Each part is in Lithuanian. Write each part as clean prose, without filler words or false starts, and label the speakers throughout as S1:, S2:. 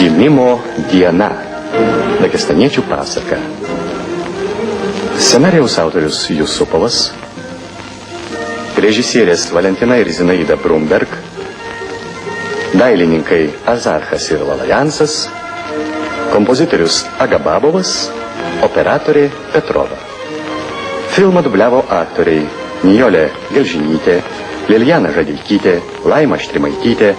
S1: Gimimo diena. Dagestaniečių pasaka. Scenarijaus autorius Jusupovas, režisierės Valentina ir Zinaida Brumberg, dailininkai Azarchas ir Lalajansas, kompozitorius Agababovas, operatorė Petrova. Filmą dubliavo aktoriai Nijolė Gelžinytė, Liljana Žadeikytė, Laima Štrimaitytė,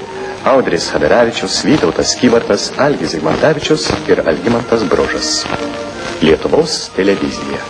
S1: Audris Hadaravičius, Vytautas Kybartas, Algis Zigmantavičius ir Algimantas Brožas. Lietuvos televizija.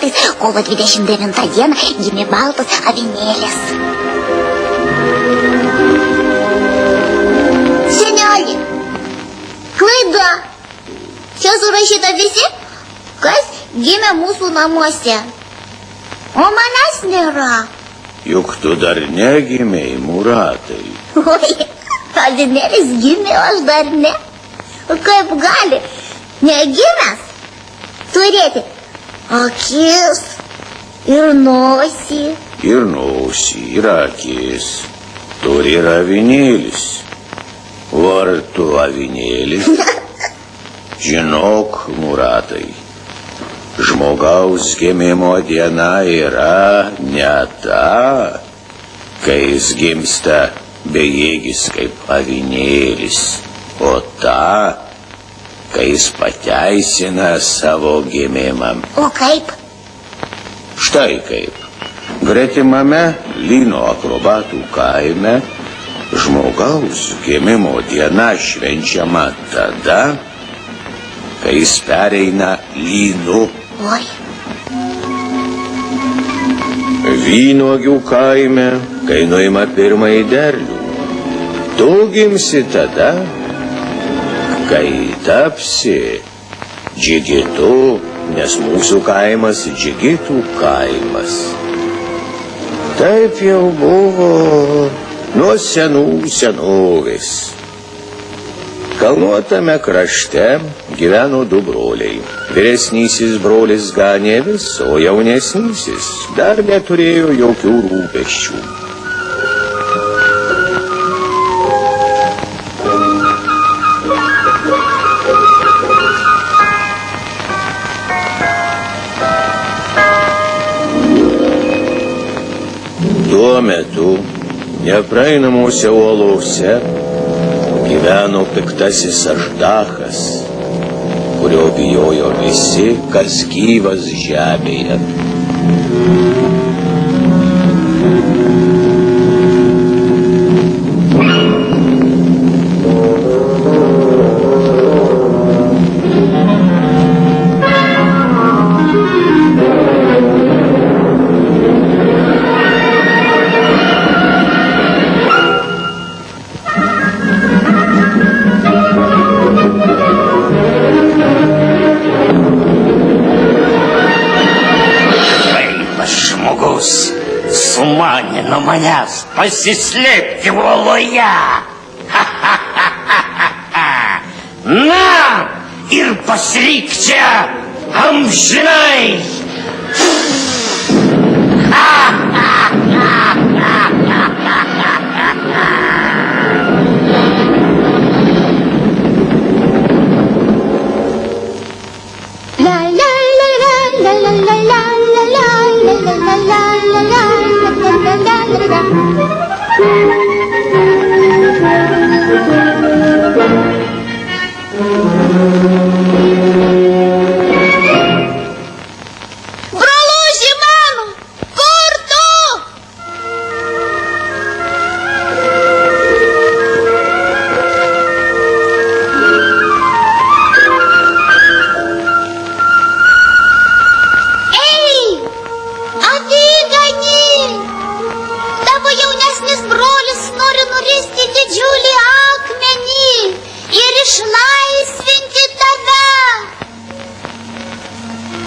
S2: metais, kovo 29 dieną, gimė baltas avinėlis. Seneli, klaida. Čia surašyta visi, kas gimė mūsų namuose. O manęs nėra.
S3: Juk tu dar negimei, Muratai.
S2: Oi, avinėlis gimė, aš dar ne. Kaip gali negimęs turėti akis ir nosį.
S3: Ir nosį, ir akis. Turi ir avinėlis. O ar tu avinėlis? Žinok, Muratai, žmogaus gimimo diena yra ne ta, kai jis gimsta bejėgis kaip avinėlis, o ta, kai jis pateisina savo gimimą.
S2: O kaip?
S3: Štai kaip. Gretimame Lyno akrobatų kaime žmogaus gimimo diena švenčiama tada, kai jis pereina lynu.
S2: Oi.
S3: Vynuogių kaime, kai nuima pirmąjį derlių, tu gimsi tada, kai tapsi džigitu, nes mūsų kaimas džigitų kaimas. Taip jau buvo nuo senų senovės. Kalnuotame krašte gyveno du broliai. Vyresnysis brolis ganė avis, o jaunesnysis dar neturėjo jokių rūpesčių. Tuo metu nepraeinamose uolose gyveno piktasis Aždachas, kurio bijojo visi, kas gyvas žemėje.
S4: Sumanė nuo manęs pasislėpti uoloje. Na, ir pasilik čia amžinai.
S2: Broluži mano, kur tu?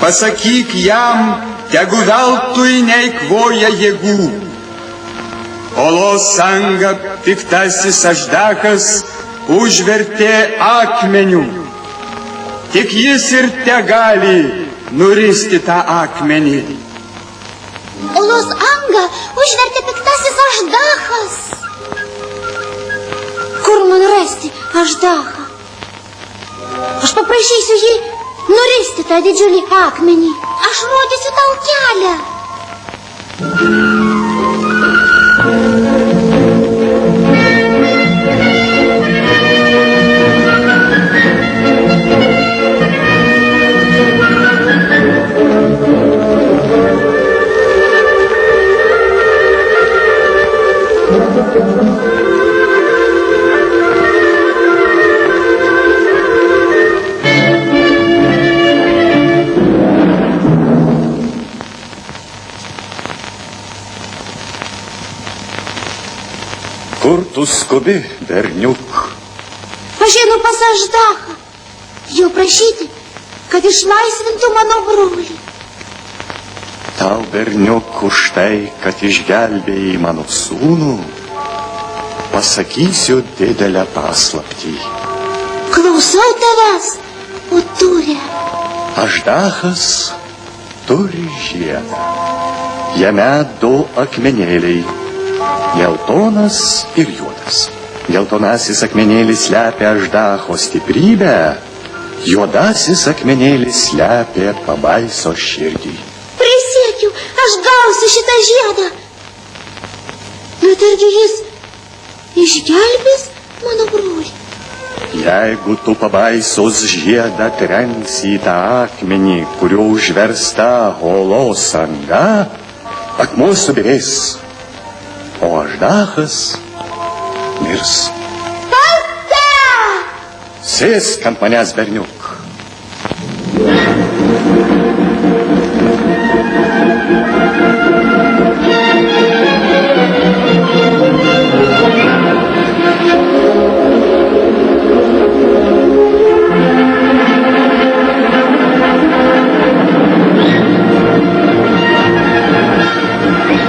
S5: pasakyk jam, tegu veltui neikvoja jėgų. Olos angą piktasis Aždachas užvertė akmeniu. Tik jis ir tegali nuristi tą akmenį.
S2: Olos angą užvertė piktasis Aždachas. Kur man rasti Aždachą? Aš paprašysiu jį nuristi tą didžiulį akmenį. Aš rodysiu tau kelią.
S1: Kur tu skubi, berniuk?
S2: Aš einu pas Aždachą. Jo prašyti, kad išlaisvintų mano brolį.
S1: Tau, berniuk, už tai, kad išgelbėjai mano sūnų, pasakysiu didelę paslaptį.
S2: Klausau tavęs, o turė.
S1: Aždachas turi žiedą. Jame du akmenėliai. Geltonas ir juodas. Geltonasis akmenėlis slepia Aždacho stiprybę, juodasis akmenėlis slepia pabaiso širdį.
S2: Prisiekiu, aš gausiu šitą žiedą. Bet argi jis išgelbės mano brolį?
S1: Jeigu tu pabaisos žiedą trenksi į tą akmenį, kuriuo užversta olos anga, akmuo subyrės, o Aždachas mirs.
S2: Tata!
S1: Sėsk ant manęs, berniuk.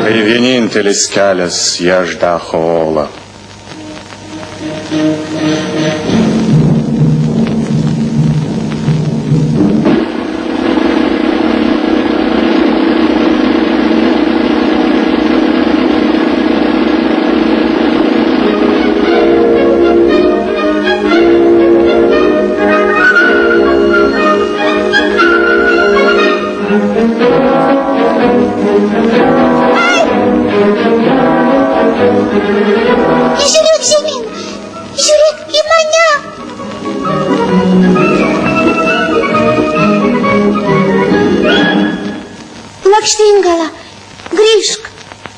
S1: Tai vienintelis kelias į Aždacho olą.
S2: Žiūrėk žemyn, žiūrėk į mane. Lakštingala, grįžk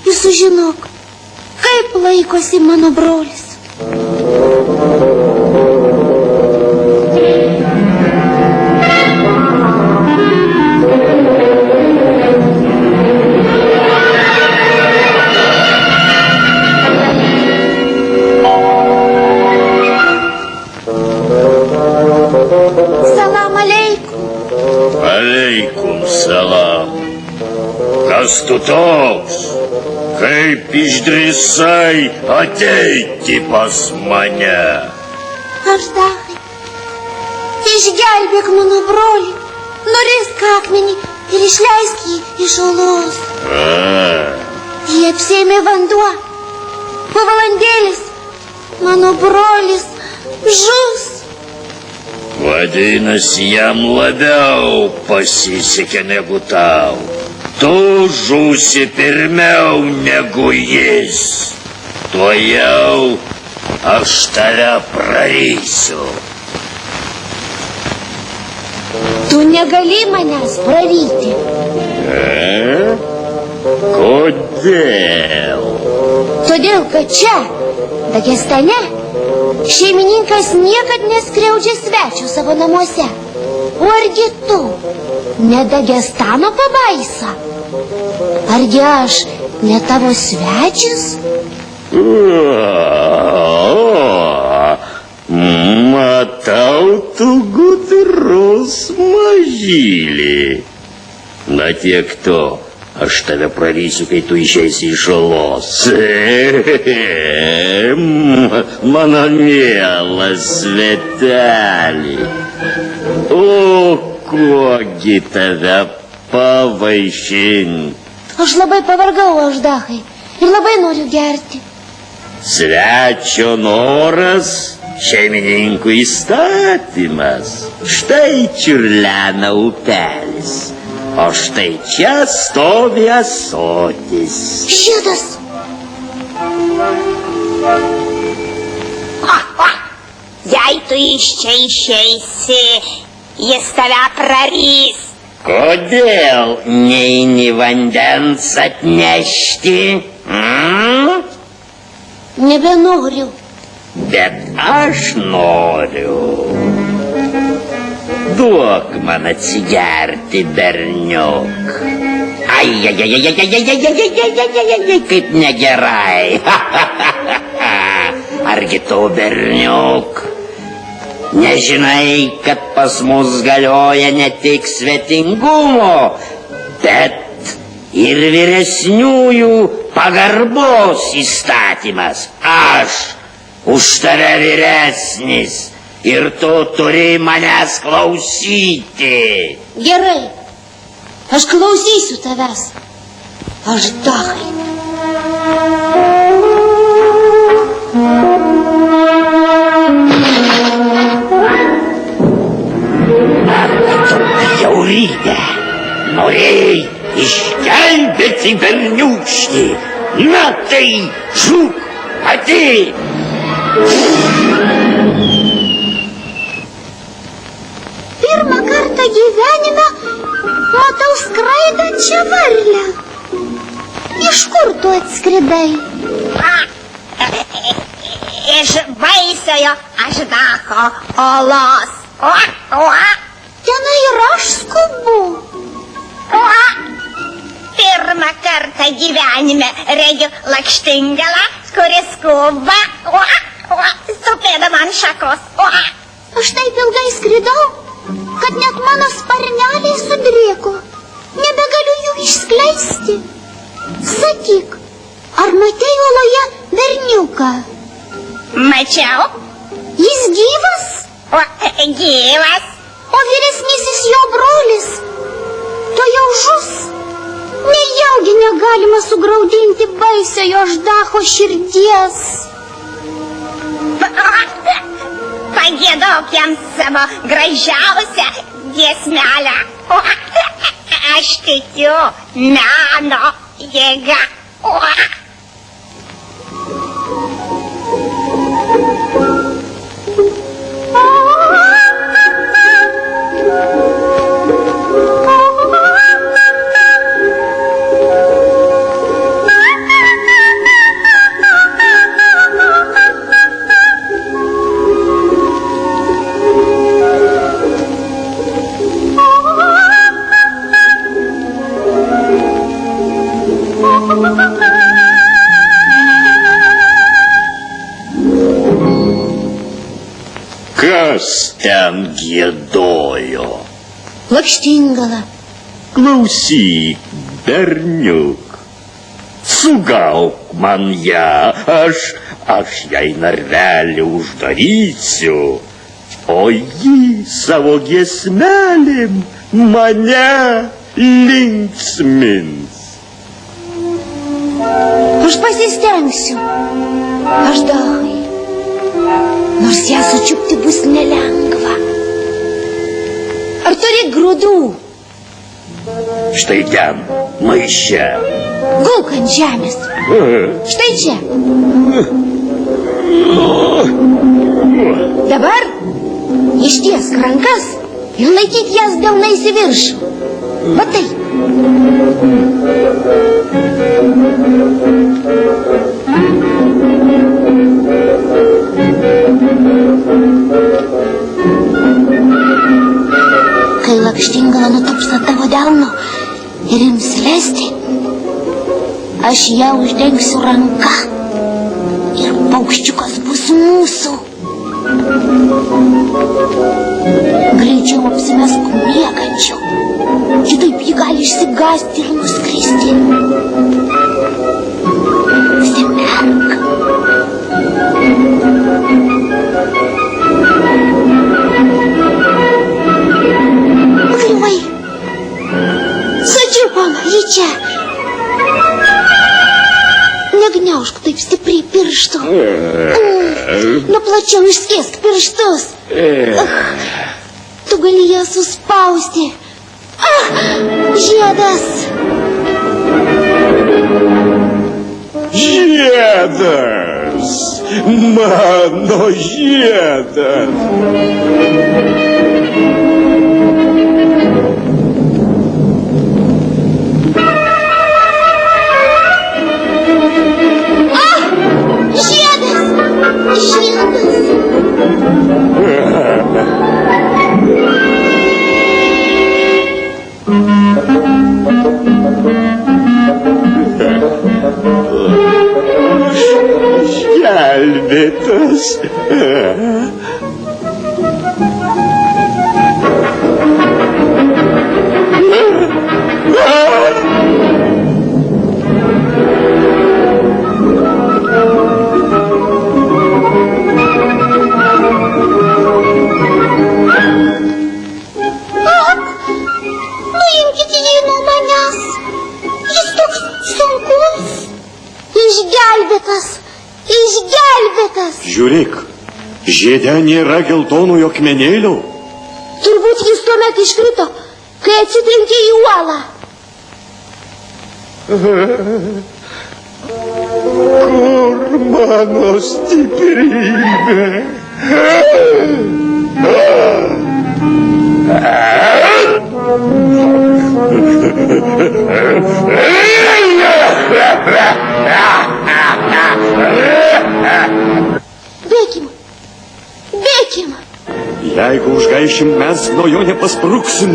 S2: ir sužinok, kaip laikosi mano brolis. Salam aleikum.
S3: Aleikum salam. Kas tu toks? Kaip išdrįsai ateiti pas mane?
S2: Aždachai, išgelbėk mano brolį, nurisk akmenį ir išleisk jį iš olos. Jį apsėmė vanduo. Po valandėlis mano brolis žus.
S3: Vadinasi, jam labiau pasisekė negu tau. Tu žūsi pirmiau negu jis. Tuojau aš tave prarysiu.
S2: Tu negali manęs praryti.
S3: Kodėl?
S2: Todėl, kad čia, Dagestane, šeimininkas niekad neskriaudžia svečių savo namuose. O argi tu, ne Dagestano pabaisa? Argi aš ne tavo svečias?
S3: Matau, tu gudrus mažylį.
S4: Na tiek to. Aš tave prarysiu, kai tu išeisi iš olos. Mano mielas svetelį. O, kuogi tave pavaišinti?
S2: Aš labai pavargau, Aždachai, ir labai noriu gerti.
S4: Svečio noras, šeimininkų įstatymas. Štai čiurlena upelis. O štai čia stovi ąsotis.
S2: Šitas.
S6: Jei tu iš čia išeisi, jis tave prarys.
S4: Kodėl neini vandens atnešti?
S2: Nebenoriu.
S4: Bet aš noriu. Duok man atsigerti, berniuk. Ai, kaip negerai. Argi tu, berniuk, nežinai, kad pas mus galioja ne tik svetingumo, bet ir vyresniųjų pagarbos įstatymas. Aš už tave vyresnis. Ir tu turi manęs klausyti.
S2: Gerai, aš klausysiu tavęs, Aždachai.
S4: Bjaurybė, norėjai išgelbėti berniūkštį. Na tai žūk pati.
S2: Pirmą kartą gyvenime matau skraidančią varlę. Iš kur tu atskridai?
S6: Iš baisiojo Aždacho olos.
S2: Tenai ir aš skubu.
S6: Pirmą kartą gyvenime regiu lakštingalą, kuris skuba, stupėdama ant šakos.
S2: Aš taip ilgai skridau, kad net mano sparneliai sudrėko. Nebegaliu jų išskleisti. Sakyk, ar matei oloje berniuką?
S6: Mačiau?
S2: Jis gyvas?
S6: Gyvas.
S2: O vyresnysis jo brolis? To jau žus. Nejaugi negalima sugraudinti baisiojo Aždacho širdies.
S6: Pagiedok jam savo gražiausią giesmelę. Aš tikiu meno jėga.
S4: Kas ten giedojo?
S2: Lakštingala.
S4: Klausyk, berniuk, sugauk man ją, aš jai narvelį uždarysiu, o ji savo giesmelėm mane linksmins.
S2: Aš pasistengsiu, Aždachai. Nors ją sučiupti bus nelengva. Ar turi grūdų?
S4: Štai ten, maiše.
S2: Gulk ant žemės. Štai čia. Dabar ištiesk rankas ir laikyk jas delnais į viršų. Va taip. Kai lakštingala nutups ant tavo delno ir ims lesti, aš ją uždengsiu ranka ir paukščiukas bus mūsų. Greičiau apsimesk miegančiu. Kitaip ji gali išsigąsti ir nuskristi. Semerk. Kliuvai. Sučiupom jį čia. Negniaužk taip stipriai pirštų. Nu plačiau išskėsk pirštus. Tu gali ją suspausti. Žiedas.
S3: Žiedas! Mano žiedas! Gelbėtas.
S2: Nuimkite jį nuo manęs. Jis toks sunkus. Išgelbėtas. Išgelbėtas.
S1: Žiūrėk, žiede nėra geltonųjų akmenėlių.
S2: Turbūt jis tuomet iškrito, kai atsitrenkė į uolą.
S3: Kur mano stiprybė?
S2: Bėkim. Bėkim.
S1: Jeigu užgaišim, mes nuo jo nepaspruksim.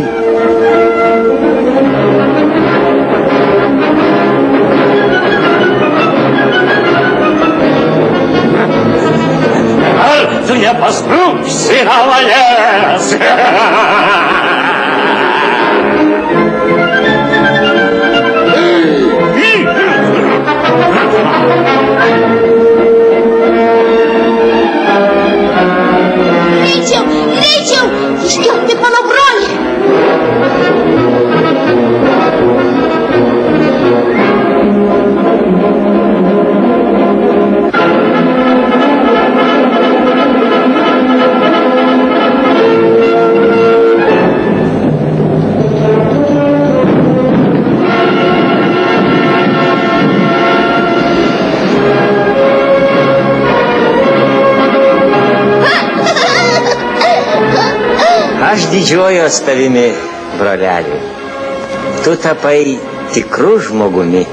S1: Ar tu nepaspruksi nuo manęs?
S2: Greičiau, iškelti mano brolį.
S7: Aš didžiuojuos tavimi, broleli. Tu tapai tikru žmogumi.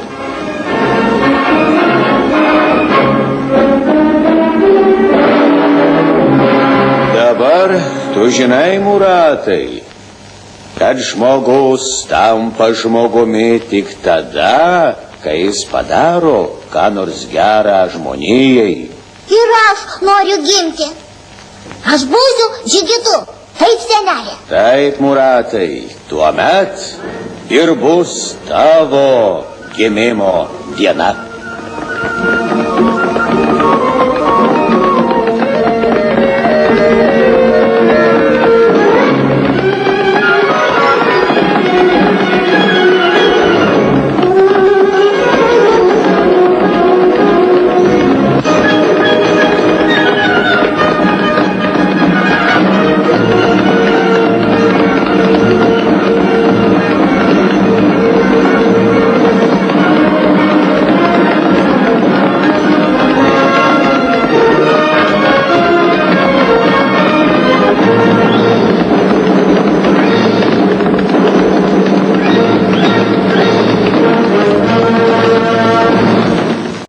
S3: Dabar tu žinai, Muratai, kad žmogus tampa žmogumi tik tada, kai jis padaro ką nors gerą žmonijai.
S2: Ir aš noriu gimti. Aš būsiu žygitu. Taip, senelė.
S3: Taip, Muratai, tuomet ir bus tavo gimimo diena.